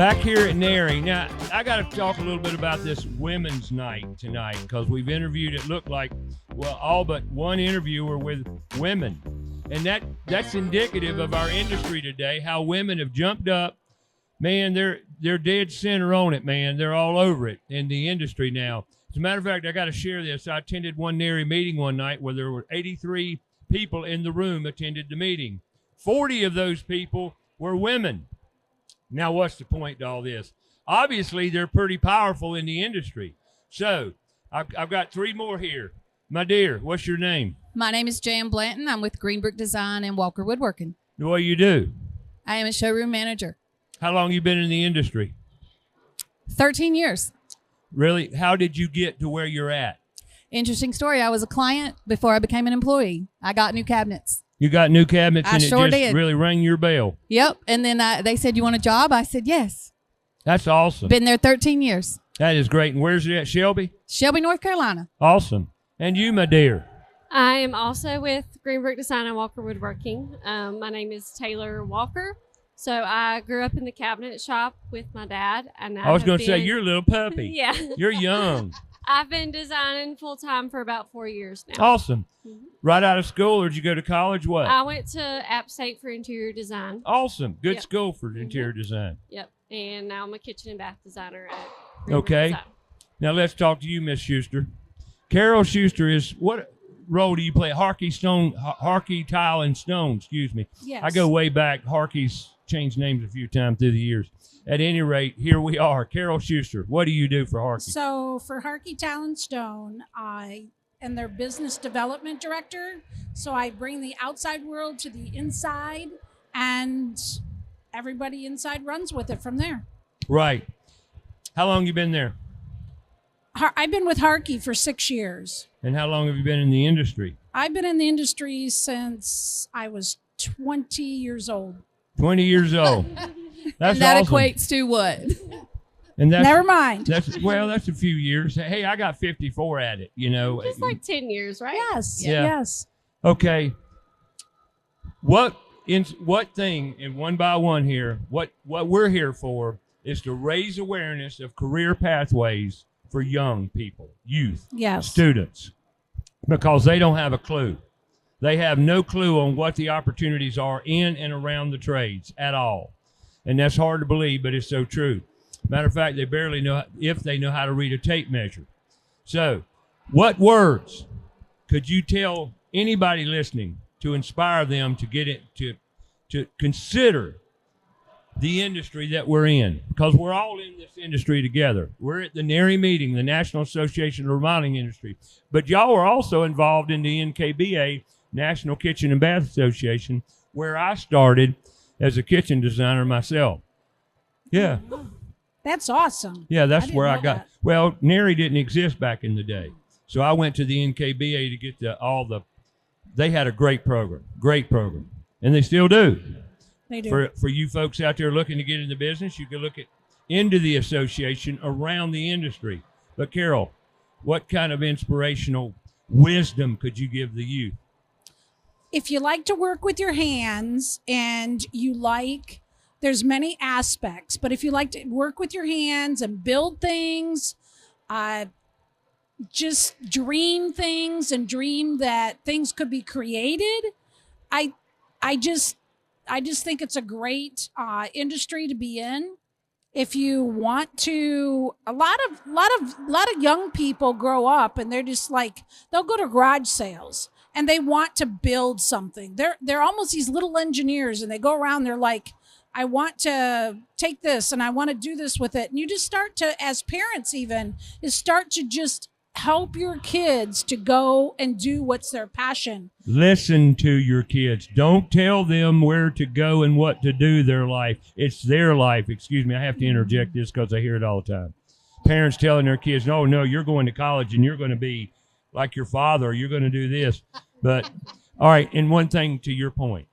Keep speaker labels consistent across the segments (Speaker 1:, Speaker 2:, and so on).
Speaker 1: Back here at NARI. Now, I got to talk a little bit about this women's night tonight because we've interviewed, it looked like, well, all but one interviewer with women. And that's indicative of our industry today, how women have jumped up. Man, they're dead center on it, man. They're all over it in the industry now. As a matter of fact, I got to share this. I attended one NARI meeting one night where there were 83 people in the room attended the meeting. 40 of those people were women. Now, what's the point to all this? Obviously, they're pretty powerful in the industry. So, I've got three more here. My dear, what's your name?
Speaker 2: My name is Jan Blanton. I'm with Greenbrook Design and Walker Woodworking.
Speaker 1: What do you do?
Speaker 2: I am a showroom manager.
Speaker 1: How long you been in the industry?
Speaker 2: 13 years.
Speaker 1: Really? How did you get to where you're at?
Speaker 2: Interesting story. I was a client before I became an employee. I got new cabinets.
Speaker 1: You got new cabinets and
Speaker 2: sure
Speaker 1: it just
Speaker 2: did.
Speaker 1: really rang your bell.
Speaker 2: Yep. And then they said, you want a job? I said, yes.
Speaker 1: That's awesome.
Speaker 2: Been there 13 years.
Speaker 1: That is great. And where's it at, Shelby?
Speaker 2: Shelby, North Carolina.
Speaker 1: Awesome. And you, my dear?
Speaker 3: I am also with Greenbrook Design and Walker Woodworking. My name is Taylor Walker. So I grew up in the cabinet shop with my dad. And
Speaker 1: I was going to say, you're a little puppy.
Speaker 3: Yeah.
Speaker 1: You're young.
Speaker 3: I've been designing full-time for about 4 years now.
Speaker 1: Awesome. Mm-hmm. Right out of school, or did you go to college? What?
Speaker 3: I went to App State for interior design.
Speaker 1: Awesome. Good
Speaker 3: Yep.
Speaker 1: school for interior design.
Speaker 3: Yep. And now I'm a kitchen and bath designer at Greenbrook
Speaker 1: Okay.
Speaker 3: Design.
Speaker 1: Now let's talk to you, Miss Shuster. Carol Shuster is, what role do you play? Harkey Tile and Stone, excuse me.
Speaker 4: Yes.
Speaker 1: I go way back. Harkey's changed names a few times through the years. At any rate, here we are. Carol Shuster, what do you do for Harkey?
Speaker 4: So for Harkey Tile and Stone, I am their business development director. So I bring the outside world to the inside, and everybody inside runs with it from there.
Speaker 1: Right. How long you been there?
Speaker 4: I've been with Harkey for 6 years.
Speaker 1: And how long have you been in the industry?
Speaker 4: I've been in the industry since I was 20 years old.
Speaker 1: 20 years old. That's
Speaker 2: and that
Speaker 1: awesome.
Speaker 2: equates to what?
Speaker 1: And that's,
Speaker 4: Never mind.
Speaker 1: That's a few years. Hey, I got 54 at it, you know.
Speaker 3: Just like 10 years, right?
Speaker 4: Yes.
Speaker 1: Yeah.
Speaker 4: Yes.
Speaker 1: Okay. What thing, and one by one here, what we're here for is to raise awareness of career pathways for young people, youth,
Speaker 4: Yes.
Speaker 1: students, because they don't have a clue. They have no clue on what the opportunities are in and around the trades at all. And that's hard to believe, but it's so true. Matter of fact, they barely know if they know how to read a tape measure. So, what words could you tell anybody listening to inspire them to get it, to consider the industry that we're in? Because we're all in this industry together. We're at the NARI meeting, the National Association of the Remodeling Industry. But y'all are also involved in the NKBA, National Kitchen and Bath Association, where I started as a kitchen designer myself. Yeah.
Speaker 4: That's awesome.
Speaker 1: Yeah, that's
Speaker 4: didn't
Speaker 1: where I
Speaker 4: know
Speaker 1: got.
Speaker 4: that.
Speaker 1: Well, NARI didn't exist back in the day. So I went to the NKBA to get they had a great program. And they still do.
Speaker 4: They do.
Speaker 1: For you folks out there looking to get into business, you can look into the association around the industry. But Carol, what kind of inspirational wisdom could you give the youth?
Speaker 4: If you like to work with your hands and there's many aspects, but if you like to work with your hands and build things, just dream things and dream that things could be created, I just think it's a great industry to be in. If you want to, a lot of young people grow up and they're just like, they'll go to garage sales and they want to build something. They're almost these little engineers, and they go around, they're like, I want to take this and I want to do this with it. And you just start to, as parents even, start to just help your kids to go and do what's their passion.
Speaker 1: Listen to your kids. Don't tell them where to go and what to do their life. It's their life. Excuse me, I have to interject this because I hear it all the time. Parents telling their kids, no, you're going to college and you're going to be like your father, or you're going to do this. But, all right, and one thing to your point.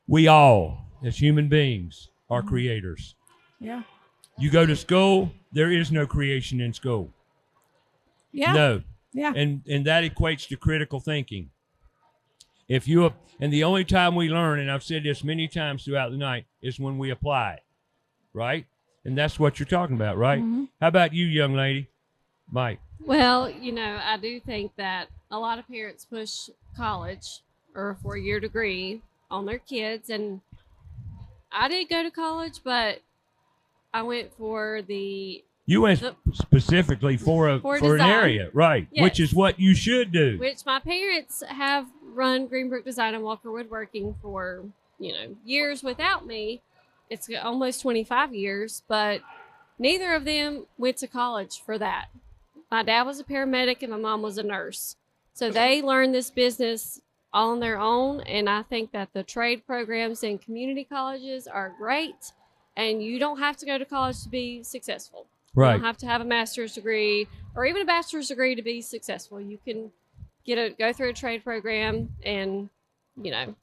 Speaker 1: We all, as human beings, are creators.
Speaker 4: Yeah.
Speaker 1: You go to school, there is no creation in school.
Speaker 4: Yeah.
Speaker 1: No.
Speaker 4: Yeah.
Speaker 1: And that equates to critical thinking. And the only time we learn, and I've said this many times throughout the night, is when we apply it, right? And that's what you're talking about, right?
Speaker 2: Mm-hmm.
Speaker 1: How about you, young lady? Mike.
Speaker 3: Well, I do think that a lot of parents push college or a 4-year degree on their kids. And I did go to college, but I went for
Speaker 1: You went specifically for an
Speaker 3: design.
Speaker 1: area, right?
Speaker 3: Yes.
Speaker 1: Which is what you should do.
Speaker 3: Which my parents have run Greenbrook Design and Walker Woodworking for, years without me. It's almost 25 years, but neither of them went to college for that. My dad was a paramedic and my mom was a nurse. So they learned this business all on their own. And I think that the trade programs in community colleges are great. And you don't have to go to college to be successful.
Speaker 1: Right.
Speaker 3: You don't have to have a master's degree or even a bachelor's degree to be successful. You can go through a trade program and,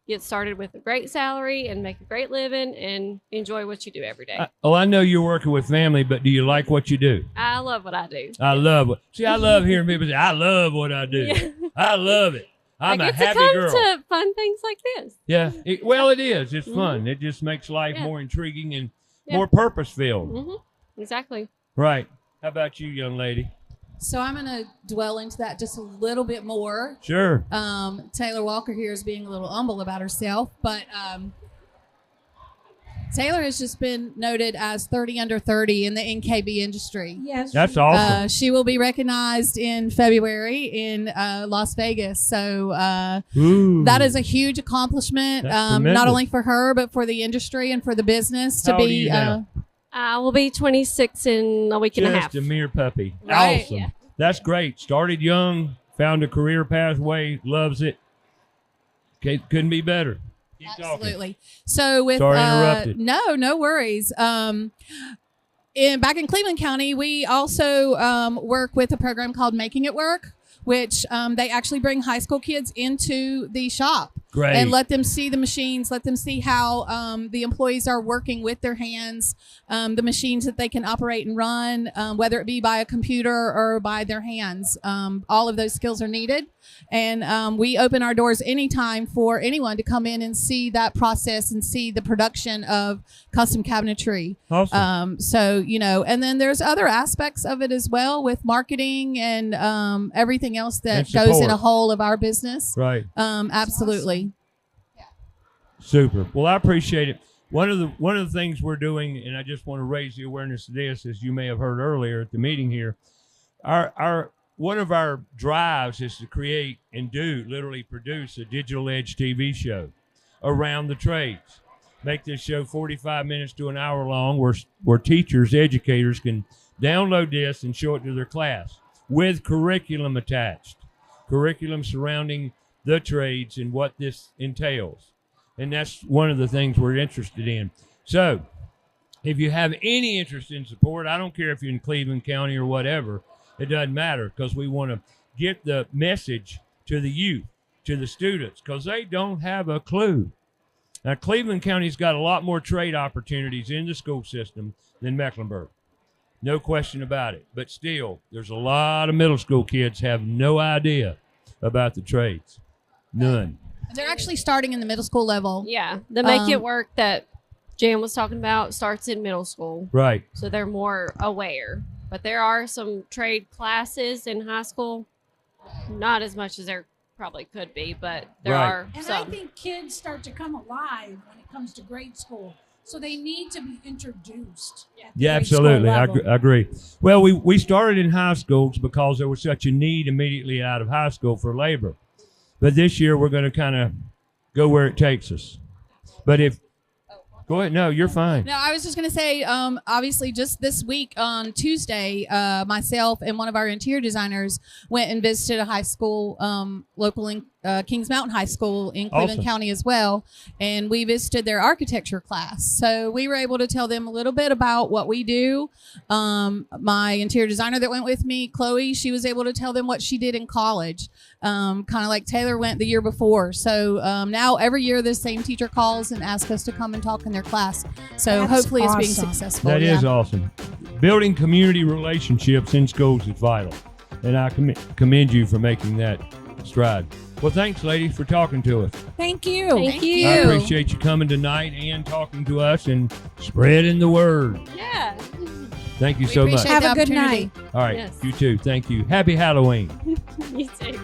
Speaker 3: get started with a great salary and make a great living and enjoy what you do every day.
Speaker 1: I know you're working with family, but do you like what you do?
Speaker 3: I love what I do.
Speaker 1: I love hearing people say, I love what I do.
Speaker 3: Yeah.
Speaker 1: I love it. I'm
Speaker 3: I
Speaker 1: a
Speaker 3: get
Speaker 1: happy
Speaker 3: to come
Speaker 1: girl.
Speaker 3: to fun things like this.
Speaker 1: Yeah. It is. It's fun. It just makes life more intriguing and more purpose-filled.
Speaker 3: Mm-hmm. Exactly.
Speaker 1: Right. How about you, young lady?
Speaker 2: So I'm going to dwell into that just a little bit more.
Speaker 1: Sure.
Speaker 2: Taylor Walker here is being a little humble about herself, but Taylor has just been noted as 30 under 30 in the NKBA industry.
Speaker 4: Yes.
Speaker 1: That's awesome.
Speaker 2: She will be recognized in February in Las Vegas. So
Speaker 1: Ooh.
Speaker 2: that is a huge accomplishment,
Speaker 1: That's
Speaker 2: not
Speaker 1: tremendous.
Speaker 2: only for her, but for the industry and for the business to
Speaker 1: How old are
Speaker 2: be.
Speaker 1: you now?
Speaker 3: I will be 26 in a week and a half.
Speaker 1: Just a mere puppy.
Speaker 2: Right.
Speaker 1: Awesome.
Speaker 3: Yeah.
Speaker 1: That's great. Started young, found a career pathway, loves it. Couldn't be better. Keep talking.
Speaker 2: Absolutely. So with
Speaker 1: Sorry, interrupted.
Speaker 2: no worries. Back in Cleveland County, we also work with a program called Making It Work, which they actually bring high school kids into the shop.
Speaker 1: Great.
Speaker 2: And let them see the machines, let them see how the employees are working with their hands, the machines that they can operate and run, whether it be by a computer or by their hands. All of those skills are needed. And we open our doors anytime for anyone to come in and see that process and see the production of custom cabinetry.
Speaker 1: Awesome.
Speaker 2: And then there's other aspects of it as well with marketing and everything else that
Speaker 1: And
Speaker 2: goes in
Speaker 1: support.
Speaker 2: a whole of our business.
Speaker 1: Right.
Speaker 2: Absolutely.
Speaker 1: Super. Well, I appreciate it. One of the things we're doing, and I just want to raise the awareness of this, as you may have heard earlier at the meeting here, our one of our drives is to create and literally produce a digital edge TV show around the trades. Make this show 45 minutes to an hour long where teachers, educators can download this and show it to their class with curriculum attached, curriculum surrounding the trades and what this entails. And that's one of the things we're interested in. So if you have any interest in support, I don't care if you're in Cleveland County or whatever, it doesn't matter, because we want to get the message to the youth, to the students, because they don't have a clue. Now, Cleveland County's got a lot more trade opportunities in the school system than Mecklenburg. No question about it. But still, there's a lot of middle school kids have no idea about the trades. None.
Speaker 2: They're actually starting in the middle school level.
Speaker 3: Yeah. The Make It Work that Jan was talking about starts in middle school.
Speaker 1: Right.
Speaker 3: So they're more aware. But there are some trade classes in high school. Not as much as there probably could be, but there
Speaker 1: Right.
Speaker 3: are
Speaker 4: And
Speaker 3: some.
Speaker 4: I think kids start to come alive when it comes to grade school. So they need to be introduced. At the
Speaker 1: Yeah,
Speaker 4: grade school
Speaker 1: absolutely. I
Speaker 4: level.
Speaker 1: agree. Well, we started in high schools because there was such a need immediately out of high school for labor. But this year we're going to kind of go where it takes us. But go ahead. No, you're fine.
Speaker 2: No, I was just going to say, obviously, just this week on Tuesday, myself and one of our interior designers went and visited a high school, local in Kings Mountain High School in Cleveland
Speaker 1: Awesome.
Speaker 2: County as well. And we visited their architecture class. So we were able to tell them a little bit about what we do. My interior designer that went with me, Chloe, she was able to tell them what she did in college, kind of like Taylor went the year before. So now every year the same teacher calls and asks us to come and talk in their class. So
Speaker 4: That's
Speaker 2: hopefully it's being
Speaker 4: awesome.
Speaker 2: successful.
Speaker 1: That is awesome. Building community relationships in schools is vital. And I commend you for making that stride. Well, thanks, ladies, for talking to us.
Speaker 4: Thank you.
Speaker 3: Thank you.
Speaker 1: I appreciate you coming tonight and talking to us and spreading the word.
Speaker 3: Yeah.
Speaker 1: Thank you
Speaker 2: We
Speaker 1: so much.
Speaker 2: appreciate
Speaker 4: Have
Speaker 2: the
Speaker 4: a good
Speaker 2: opportunity.
Speaker 4: night.
Speaker 1: All right,
Speaker 3: Yes.
Speaker 1: you too. Thank you. Happy Halloween.
Speaker 3: You too.